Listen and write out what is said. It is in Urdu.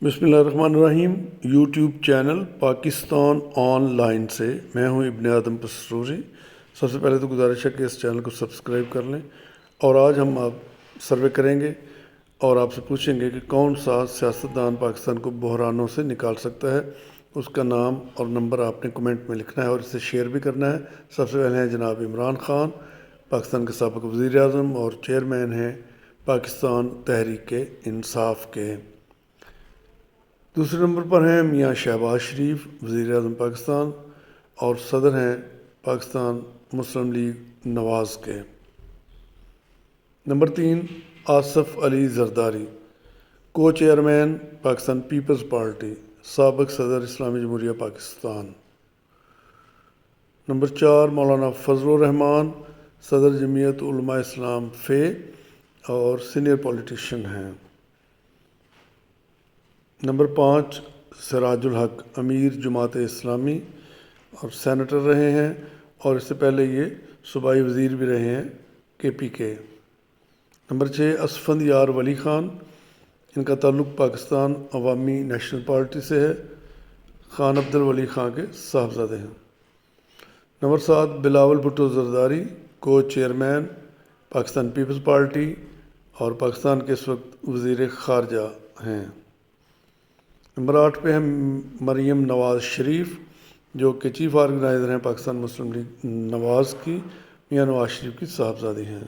بسم اللہ الرحمن الرحیم۔ YouTube channel Pakistan on line سے میں ہوں ابن آدم پسروری۔ سب سے پہلے تو گزارش ہے کہ اس چینل کو سبسکرائب کر لیں، اور آج ہم آپ سروے کریں گے اور آپ سے پوچھیں گے کہ کون سا سیاستدان پاکستان کو بحرانوں سے نکال سکتا ہے۔ اس کا نام اور نمبر آپ نے کمنٹ میں لکھنا ہے اور اسے شیئر بھی کرنا ہے۔ سب سے پہلے ہیں جناب عمران خان، پاکستان کے سابق وزیر اعظم اور چیئرمین ہیں پاکستان تحریک انصاف کے۔ دوسرے نمبر پر ہیں میاں شہباز شریف، وزیر اعظم پاکستان اور صدر ہیں پاکستان مسلم لیگ نواز کے۔ نمبر 3 آصف علی زرداری، کو چیئرمین پاکستان پیپلز پارٹی، سابق صدر اسلامی جمہوریہ پاکستان۔ نمبر 4 مولانا فضل الرحمان، صدر جمعیت علماء اسلام فے اور سینئر پولیٹیشین ہیں۔ نمبر 5 سراج الحق، امیر جماعت اسلامی اور سینیٹر رہے ہیں، اور اس سے پہلے یہ صوبائی وزیر بھی رہے ہیں KP کے۔ نمبر 6 اسفندیار ولی خان، ان کا تعلق پاکستان عوامی نیشنل پارٹی سے ہے، خان عبد الولی خان کے صاحبزادے ہیں۔ نمبر 7 بلاول بھٹو زرداری، کو چیئرمین پاکستان پیپلز پارٹی اور پاکستان کے اس وقت وزیر خارجہ ہیں۔ نمبر 8 پہ ہیں مریم نواز شریف، جو کہ چیف آرگنائزر ہیں پاکستان مسلم لیگ نواز کی، میاں نواز شریف کی صاحبزادی ہیں۔